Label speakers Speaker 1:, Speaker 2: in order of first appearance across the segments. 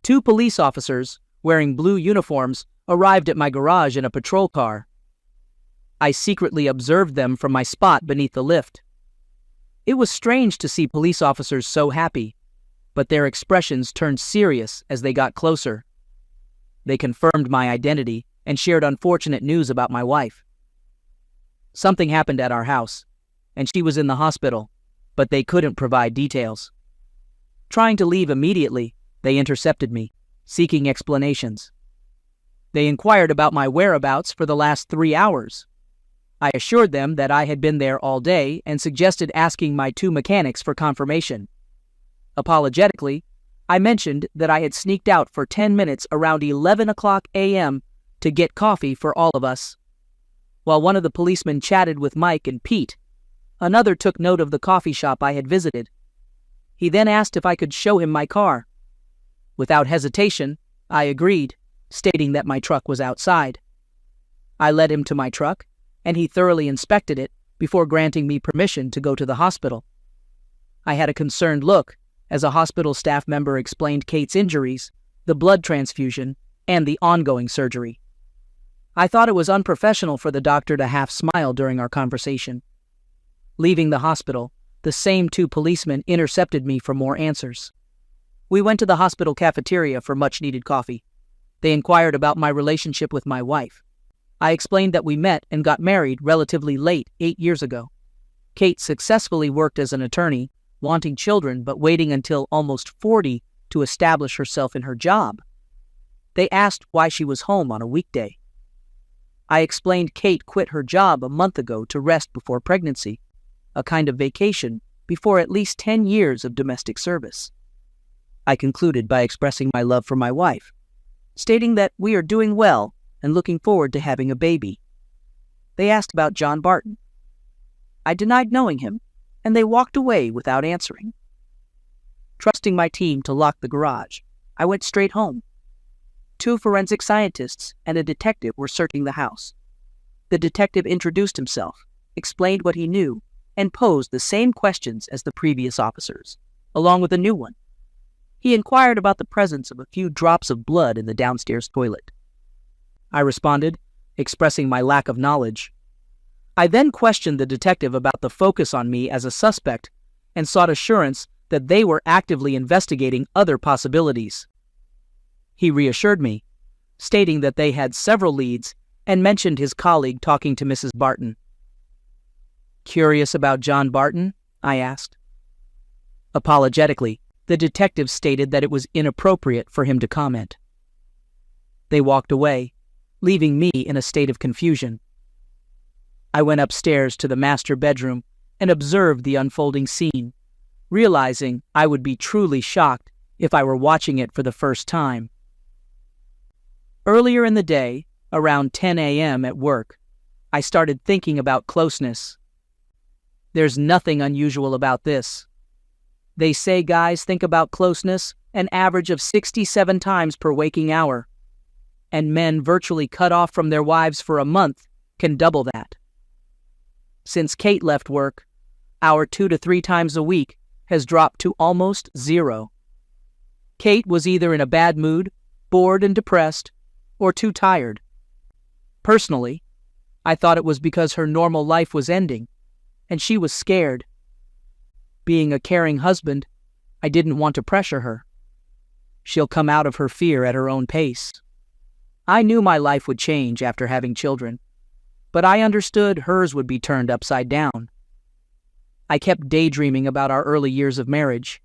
Speaker 1: 2 police officers, wearing blue uniforms, arrived at my garage in a patrol car. I secretly observed them from my spot beneath the lift. It was strange to see police officers so happy, but their expressions turned serious as they got closer. They confirmed my identity and shared unfortunate news about my wife. Something happened at our house, and she was in the hospital, but they couldn't provide details. Trying to leave immediately, they intercepted me, seeking explanations. They inquired about my whereabouts for the last 3 hours. I assured them that I had been there all day and suggested asking my 2 mechanics for confirmation. Apologetically, I mentioned that I had sneaked out for 10 minutes around 11 o'clock a.m. to get coffee for all of us. While one of the policemen chatted with Mike and Pete, another took note of the coffee shop I had visited. He then asked if I could show him my car. Without hesitation, I agreed, stating that my truck was outside. I led him to my truck, and he thoroughly inspected it before granting me permission to go to the hospital. I had a concerned look as a hospital staff member explained Kate's injuries, the blood transfusion, and the ongoing surgery. I thought it was unprofessional for the doctor to half smile during our conversation. Leaving the hospital, the same 2 policemen intercepted me for more answers. We went to the hospital cafeteria for much-needed coffee. They inquired about my relationship with my wife. I explained that we met and got married relatively late 8 years ago. Kate successfully worked as an attorney, wanting children but waiting until almost 40 to establish herself in her job. They asked why she was home on a weekday. I explained Kate quit her job a month ago to rest before pregnancy, a kind of vacation before at least 10 years of domestic service. I concluded by expressing my love for my wife, stating that we are doing well and looking forward to having a baby. They asked about John Barton. I denied knowing him, and they walked away without answering. Trusting my team to lock the garage, I went straight home. 2 forensic scientists and a detective were searching the house. The detective introduced himself, explained what he knew, and posed the same questions as the previous officers, along with a new one. He inquired about the presence of a few drops of blood in the downstairs toilet. I responded, expressing my lack of knowledge. I then questioned the detective about the focus on me as a suspect and sought assurance that they were actively investigating other possibilities. He reassured me, stating that they had several leads and mentioned his colleague talking to Mrs. Barton. Curious about John Barton? I asked. Apologetically, the detective stated that it was inappropriate for him to comment. They walked away, leaving me in a state of confusion. I went upstairs to the master bedroom and observed the unfolding scene, realizing I would be truly shocked if I were watching it for the first time. Earlier in the day, around 10 a.m. at work, I started thinking about closeness. There's nothing unusual about this. They say guys think about closeness an average of 67 times per waking hour, and men virtually cut off from their wives for a month can double that. Since Kate left work, our 2 to 3 times a week has dropped to almost 0. Kate was either in a bad mood, bored and depressed, or too tired. Personally, I thought it was because her normal life was ending, and she was scared. Being a caring husband, I didn't want to pressure her. She'll come out of her fear at her own pace. I knew my life would change after having children, but I understood hers would be turned upside down. I kept daydreaming about our early years of marriage,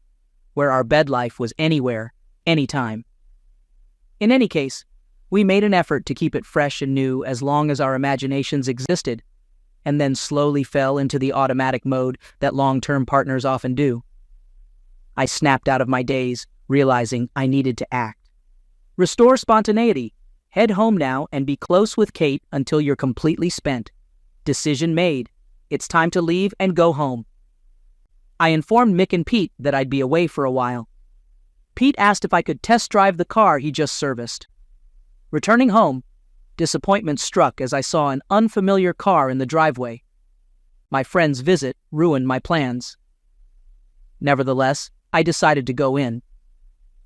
Speaker 1: where our bed life was anywhere, anytime. In any case, we made an effort to keep it fresh and new as long as our imaginations existed, and then slowly fell into the automatic mode that long-term partners often do. I snapped out of my daze, realizing I needed to act. Restore spontaneity. Head home now and be close with Kate until you're completely spent. Decision made. It's time to leave and go home. I informed Mick and Pete that I'd be away for a while. Pete asked if I could test drive the car he just serviced. Returning home, disappointment struck as I saw an unfamiliar car in the driveway. My friend's visit ruined my plans. Nevertheless, I decided to go in.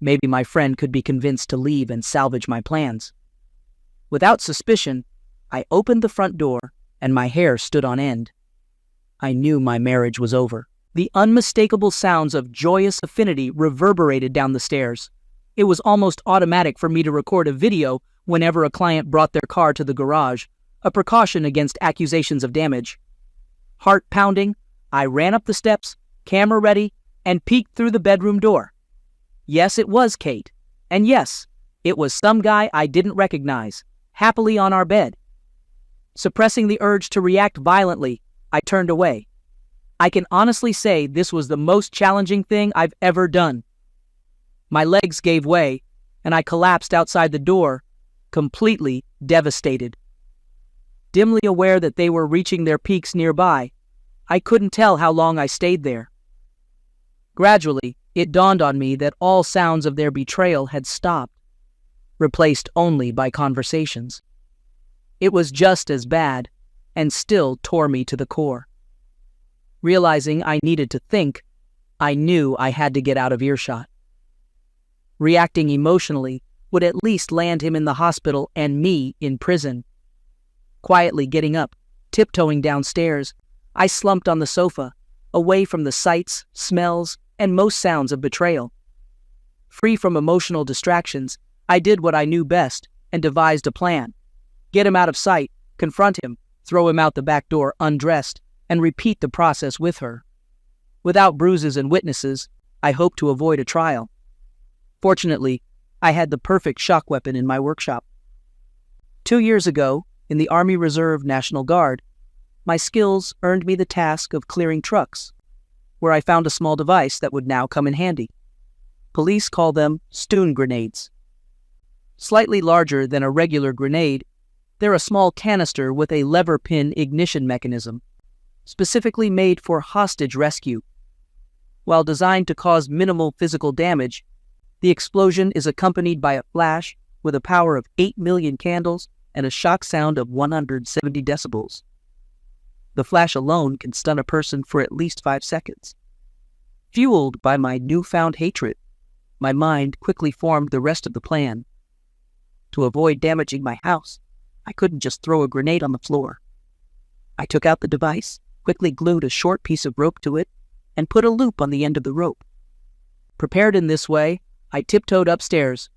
Speaker 1: Maybe my friend could be convinced to leave and salvage my plans. Without suspicion, I opened the front door and my hair stood on end. I knew my marriage was over. The unmistakable sounds of joyous affinity reverberated down the stairs. It was almost automatic for me to record a video whenever a client brought their car to the garage, a precaution against accusations of damage. Heart pounding, I ran up the steps, camera ready, and peeked through the bedroom door. Yes, it was Kate. And yes, it was some guy I didn't recognize, happily on our bed. Suppressing the urge to react violently, I turned away. I can honestly say this was the most challenging thing I've ever done. My legs gave way, and I collapsed outside the door, completely devastated. Dimly aware that they were reaching their peaks nearby, I couldn't tell how long I stayed there. Gradually, it dawned on me that all sounds of their betrayal had stopped, replaced only by conversations. It was just as bad, and still tore me to the core. Realizing I needed to think, I knew I had to get out of earshot. Reacting emotionally would at least land him in the hospital and me in prison. Quietly getting up, tiptoeing downstairs, I slumped on the sofa, away from the sights, smells, and most sounds of betrayal. Free from emotional distractions, I did what I knew best and devised a plan. Get him out of sight, confront him, throw him out the back door undressed, and repeat the process with her. Without bruises and witnesses, I hoped to avoid a trial. Fortunately, I had the perfect shock weapon in my workshop. 2 years ago, in the Army Reserve National Guard, my skills earned me the task of clearing trucks, where I found a small device that would now come in handy. Police call them stun grenades. Slightly larger than a regular grenade, they're a small canister with a lever pin ignition mechanism, specifically made for hostage rescue. While designed to cause minimal physical damage, the explosion is accompanied by a flash with a power of 8 million candles and a shock sound of 170 decibels. The flash alone can stun a person for at least 5 seconds. Fueled by my newfound hatred, my mind quickly formed the rest of the plan. To avoid damaging my house, I couldn't just throw a grenade on the floor. I took out the device, quickly glued a short piece of rope to it, and put a loop on the end of the rope. Prepared in this way, I tiptoed upstairs,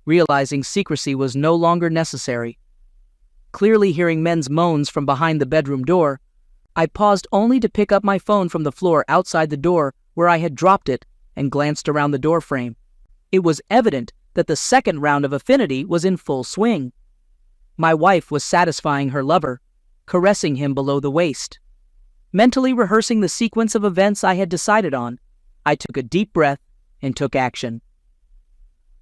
Speaker 1: realizing secrecy was no longer necessary. Clearly hearing men's moans from behind the bedroom door, I paused only to pick up my phone from the floor outside the door where I had dropped it and glanced around the door frame. It was evident that the second round of affinity was in full swing. My wife was satisfying her lover, caressing him below the waist. Mentally rehearsing the sequence of events I had decided on, I took a deep breath and took action.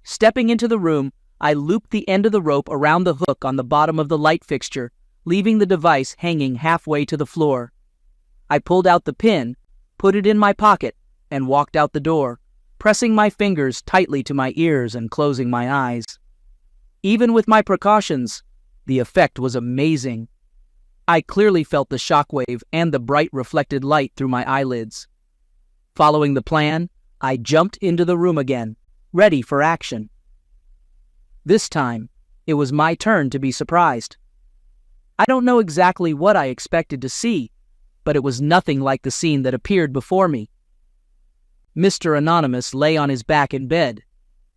Speaker 1: Stepping into the room, I looped the end of the rope around the hook on the bottom of the light fixture, leaving the device hanging halfway to the floor. I pulled out the pin, put it in my pocket, and walked out the door, pressing my fingers tightly to my ears and closing my eyes. Even with my precautions, the effect was amazing. I clearly felt the shockwave and the bright reflected light through my eyelids. Following the plan, I jumped into the room again, ready for action. This time, it was my turn to be surprised. I don't know exactly what I expected to see, but it was nothing like the scene that appeared before me. Mr. Anonymous lay on his back in bed,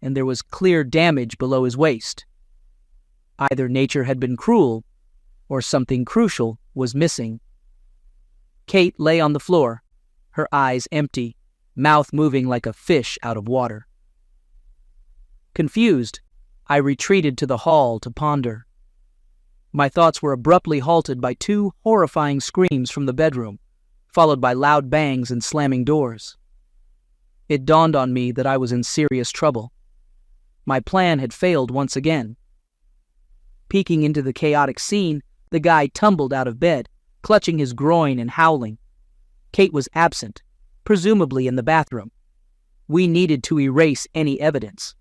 Speaker 1: and there was clear damage below his waist. Either nature had been cruel, or something crucial was missing. Kate lay on the floor, her eyes empty, mouth moving like a fish out of water. Confused, I retreated to the hall to ponder. My thoughts were abruptly halted by 2 horrifying screams from the bedroom, followed by loud bangs and slamming doors. It dawned on me that I was in serious trouble. My plan had failed once again. Peeking into the chaotic scene, the guy tumbled out of bed, clutching his groin and howling. Kate was absent, presumably in the bathroom. We needed to erase any evidence.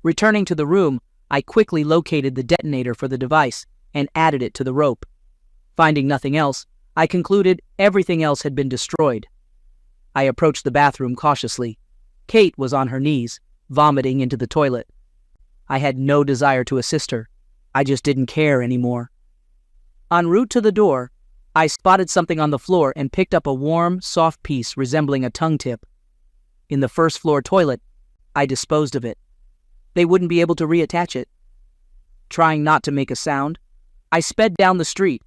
Speaker 1: Returning to the room, I quickly located the detonator for the device and added it to the rope. Finding nothing else, I concluded everything else had been destroyed. I approached the bathroom cautiously. Kate was on her knees, vomiting into the toilet. I had no desire to assist her. I just didn't care anymore. En route to the door, I spotted something on the floor and picked up a warm, soft piece resembling a tongue tip. In the first floor toilet, I disposed of it. They wouldn't be able to reattach it. Trying not to make a sound, I sped down the street,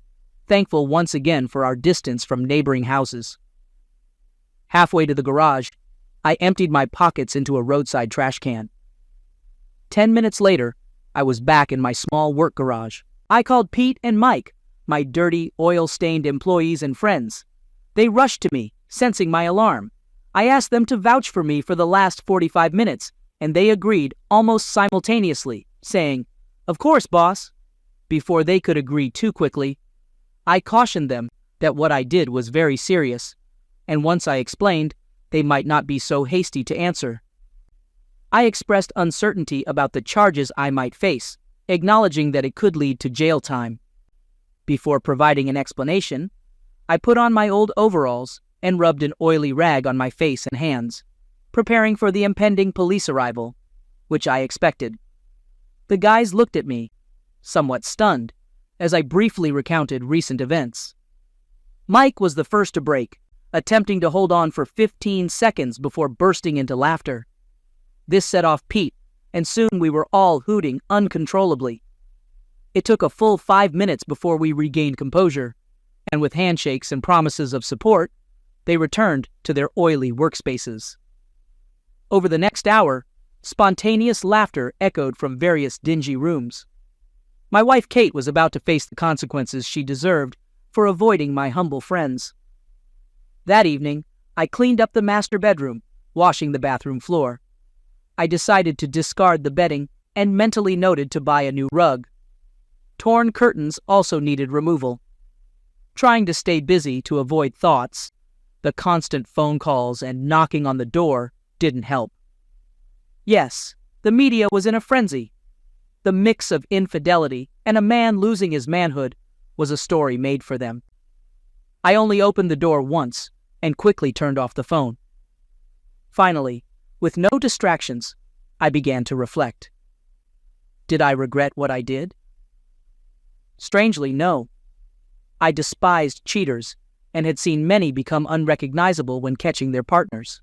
Speaker 1: thankful once again for our distance from neighboring houses. Halfway to the garage, I emptied my pockets into a roadside trash can. 10 minutes later, I was back in my small work garage. I called Pete and Mike, my dirty, oil-stained employees and friends. They rushed to me, sensing my alarm. I asked them to vouch for me for the last 45 minutes, and they agreed almost simultaneously, saying, "Of course, boss." Before they could agree too quickly, I cautioned them that what I did was very serious, and once I explained, they might not be so hasty to answer. I expressed uncertainty about the charges I might face, acknowledging that it could lead to jail time. Before providing an explanation, I put on my old overalls and rubbed an oily rag on my face and hands, preparing for the impending police arrival, which I expected. The guys looked at me, somewhat stunned, as I briefly recounted recent events. Mike was the first to break, attempting to hold on for 15 seconds before bursting into laughter. This set off Pete, and soon we were all hooting uncontrollably. It took a full 5 minutes before we regained composure, and with handshakes and promises of support, they returned to their oily workspaces. Over the next hour, spontaneous laughter echoed from various dingy rooms. My wife Kate was about to face the consequences she deserved for avoiding my humble friends. That evening, I cleaned up the master bedroom, washing the bathroom floor. I decided to discard the bedding and mentally noted to buy a new rug. Torn curtains also needed removal. Trying to stay busy to avoid thoughts, the constant phone calls and knocking on the door didn't help. Yes, the media was in a frenzy. The mix of infidelity and a man losing his manhood was a story made for them. I only opened the door once and quickly turned off the phone. Finally, with no distractions, I began to reflect. Did I regret what I did? Strangely, no. I despised cheaters and had seen many become unrecognizable when catching their partners.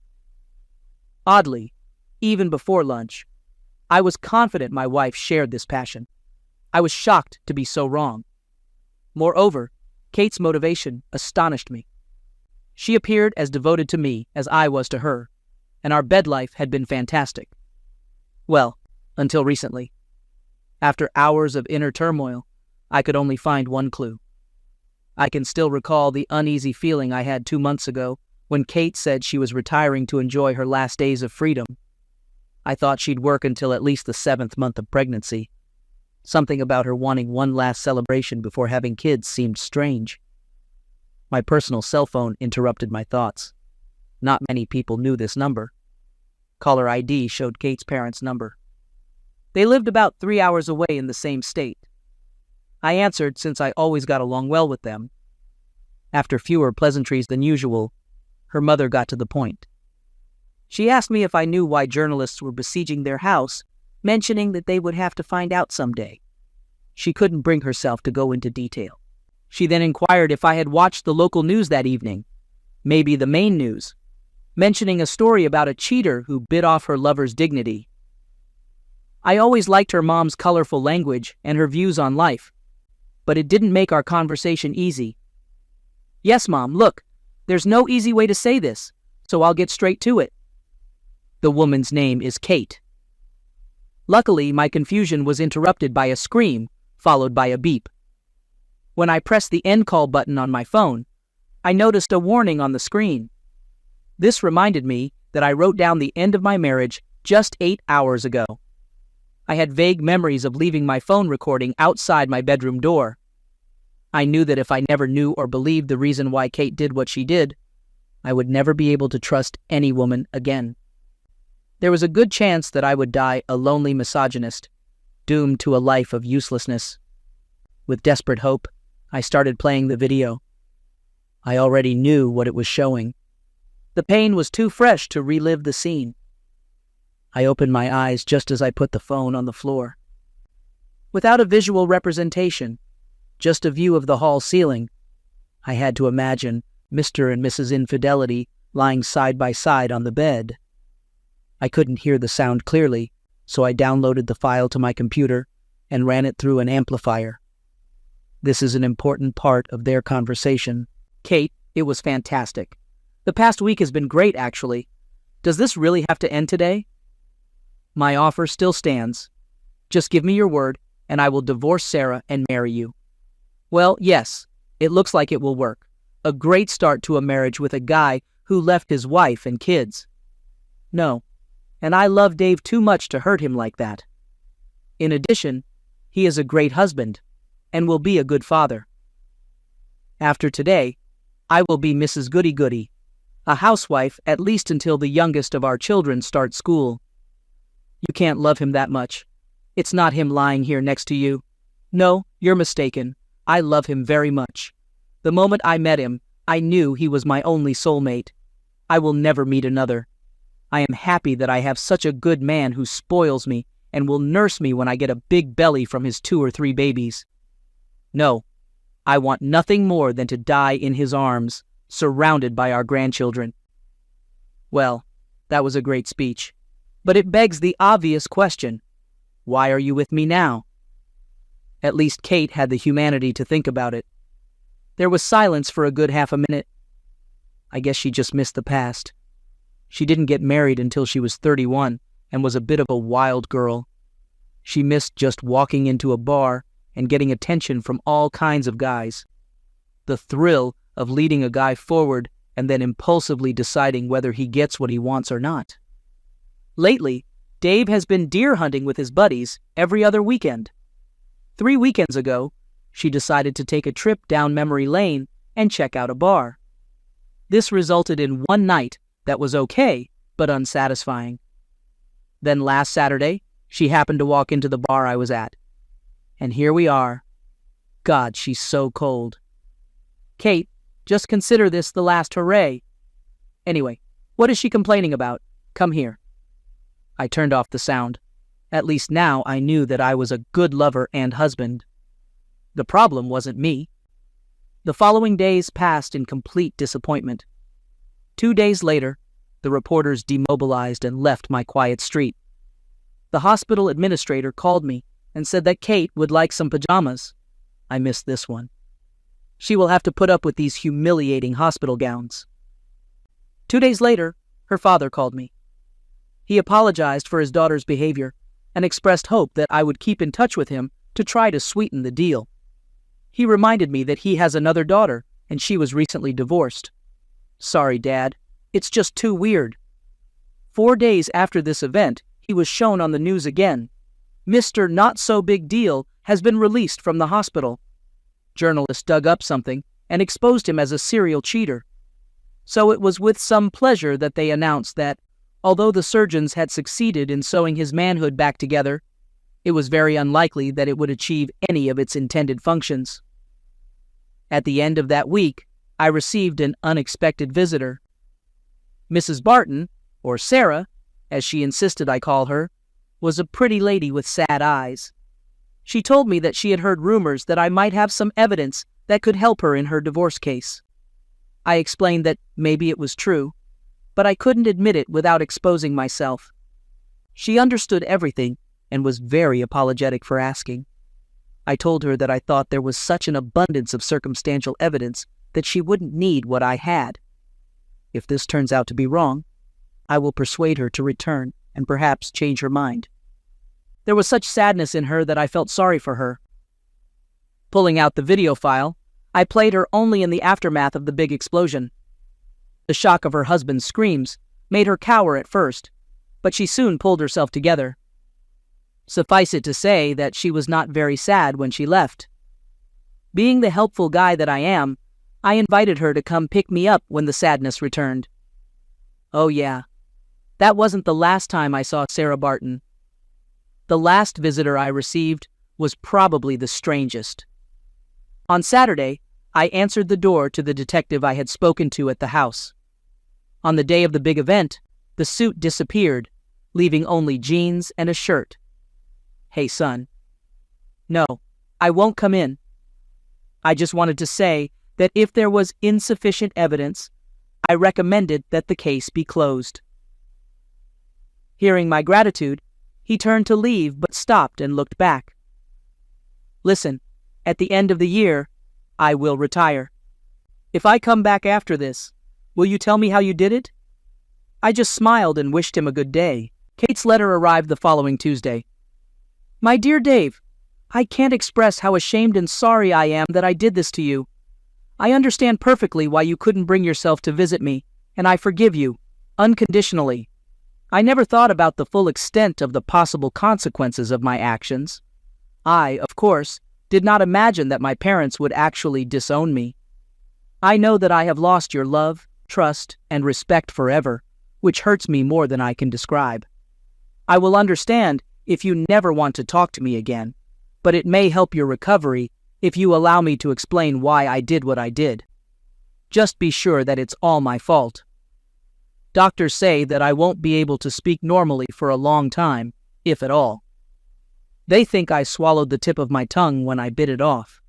Speaker 1: Oddly, even before lunch, I was confident my wife shared this passion. I was shocked to be so wrong. Moreover, Kate's motivation astonished me. She appeared as devoted to me as I was to her, and our bed life had been fantastic. Well, until recently. After hours of inner turmoil, I could only find one clue. I can still recall the uneasy feeling I had 2 months ago when Kate said she was retiring to enjoy her last days of freedom. I thought she'd work until at least the 7th month of pregnancy. Something about her wanting one last celebration before having kids seemed strange. My personal cell phone interrupted my thoughts. Not many people knew this number. Caller ID showed Kate's parents' number. They lived about 3 hours away in the same state. I answered since I always got along well with them. After fewer pleasantries than usual, her mother got to the point. She asked me if I knew why journalists were besieging their house, mentioning that they would have to find out someday. She couldn't bring herself to go into detail. She then inquired if I had watched the local news that evening, maybe the main news, mentioning a story about a cheater who bit off her lover's dignity. I always liked her mom's colorful language and her views on life, but it didn't make our conversation easy. "Yes, Mom, look, there's no easy way to say this, so I'll get straight to it. The woman's name is Kate." Luckily, my confusion was interrupted by a scream, followed by a beep. When I pressed the end call button on my phone, I noticed a warning on the screen. This reminded me that I wrote down the end of my marriage just 8 hours ago. I had vague memories of leaving my phone recording outside my bedroom door. I knew that if I never knew or believed the reason why Kate did what she did, I would never be able to trust any woman again. There was a good chance that I would die a lonely misogynist, doomed to a life of uselessness. With desperate hope, I started playing the video. I already knew what it was showing. The pain was too fresh to relive the scene. I opened my eyes just as I put the phone on the floor. Without a visual representation, just a view of the hall ceiling, I had to imagine Mr. and Mrs. Infidelity lying side by side on the bed. I couldn't hear the sound clearly, so I downloaded the file to my computer and ran it through an amplifier. This is an important part of their conversation. Kate, it was fantastic. The past week has been great, actually. Does this really have to end today? My offer still stands. Just give me your word, and I will divorce Sarah and marry you. Well, yes, it looks like it will work. A great start to a marriage with a guy who left his wife and kids. No, and I love Dave too much to hurt him like that. In addition, he is a great husband and will be a good father. After today, I will be Mrs. Goody-Goody, a housewife at least until the youngest of our children start school. You can't love him that much. It's not him lying here next to you. No, you're mistaken. I love him very much. The moment I met him, I knew he was my only soulmate. I will never meet another. I am happy that I have such a good man who spoils me and will nurse me when I get a big belly from his 2 or 3 babies. No, I want nothing more than to die in his arms, surrounded by our grandchildren. Well, that was a great speech. But it begs the obvious question. Why are you with me now? At least Kate had the humanity to think about it. There was silence for a good half a minute. I guess she just missed the past. She didn't get married until she was 31 and was a bit of a wild girl. She missed just walking into a bar and getting attention from all kinds of guys. The thrill of leading a guy forward and then impulsively deciding whether he gets what he wants or not. Lately, Dave has been deer hunting with his buddies every other weekend. 3 weekends ago, she decided to take a trip down memory lane and check out a bar. This resulted in one night that was okay, but unsatisfying. Then last Saturday, she happened to walk into the bar I was at. And here we are. God, she's so cold. Kate, just consider this the last hooray. Anyway, what is she complaining about? Come here. I turned off the sound. At least now I knew that I was a good lover and husband. The problem wasn't me. The following days passed in complete disappointment. 2 days later, the reporters demobilized and left my quiet street. The hospital administrator called me and said that Kate would like some pajamas. I missed this one. She will have to put up with these humiliating hospital gowns. 2 days later, her father called me. He apologized for his daughter's behavior and expressed hope that I would keep in touch with him to try to sweeten the deal. He reminded me that he has another daughter and she was recently divorced. Sorry, Dad. It's just too weird. 4 days after this event, he was shown on the news again. Mr. Not-So-Big-Deal has been released from the hospital. Journalists dug up something and exposed him as a serial cheater. So it was with some pleasure that they announced that, although the surgeons had succeeded in sewing his manhood back together, it was very unlikely that it would achieve any of its intended functions. At the end of that week, I received an unexpected visitor. Mrs. Barton, or Sarah, as she insisted I call her, was a pretty lady with sad eyes. She told me that she had heard rumors that I might have some evidence that could help her in her divorce case. I explained that maybe it was true, but I couldn't admit it without exposing myself. She understood everything and was very apologetic for asking. I told her that I thought there was such an abundance of circumstantial evidence that she wouldn't need what I had. If this turns out to be wrong, I will persuade her to return and perhaps change her mind. There was such sadness in her that I felt sorry for her. Pulling out the video file, I played her only in the aftermath of the big explosion. The shock of her husband's screams made her cower at first, but she soon pulled herself together. Suffice it to say that she was not very sad when she left. Being the helpful guy that I am, I invited her to come pick me up when the sadness returned. Oh yeah, that wasn't the last time I saw Sarah Barton. The last visitor I received was probably the strangest. On Saturday, I answered the door to the detective I had spoken to at the house. On the day of the big event, the suit disappeared, leaving only jeans and a shirt. Hey, son. No, I won't come in. I just wanted to say that if there was insufficient evidence, I recommended that the case be closed. Hearing my gratitude, he turned to leave but stopped and looked back. Listen, at the end of the year, I will retire. If I come back after this, will you tell me how you did it? I just smiled and wished him a good day. Kate's letter arrived the following Tuesday. My dear Dave, I can't express how ashamed and sorry I am that I did this to you. I understand perfectly why you couldn't bring yourself to visit me, and I forgive you, unconditionally. I never thought about the full extent of the possible consequences of my actions. I, of course, did not imagine that my parents would actually disown me. I know that I have lost your love, trust, and respect forever, which hurts me more than I can describe. I will understand if you never want to talk to me again, but it may help your recovery if you allow me to explain why I did what I did. Just be sure that it's all my fault. Doctors say that I won't be able to speak normally for a long time, if at all. They think I swallowed the tip of my tongue when I bit it off.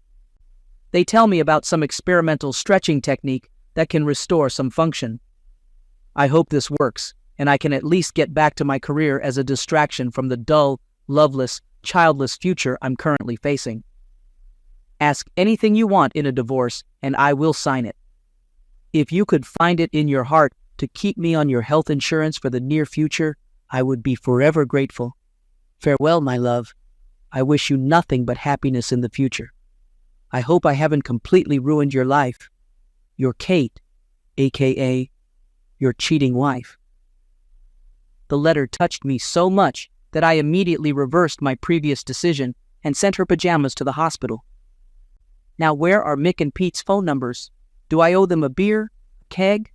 Speaker 1: They tell me about some experimental stretching technique that can restore some function. I hope this works, and I can at least get back to my career as a distraction from the dull, loveless, childless future I'm currently facing. Ask anything you want in a divorce, and I will sign it. If you could find it in your heart to keep me on your health insurance for the near future, I would be forever grateful. Farewell, my love. I wish you nothing but happiness in the future. I hope I haven't completely ruined your life. Your Kate, a.k.a. your cheating wife. The letter touched me so much that I immediately reversed my previous decision and sent her pajamas to the hospital. Now where are Mick and Pete's phone numbers? Do I owe them a beer, a keg,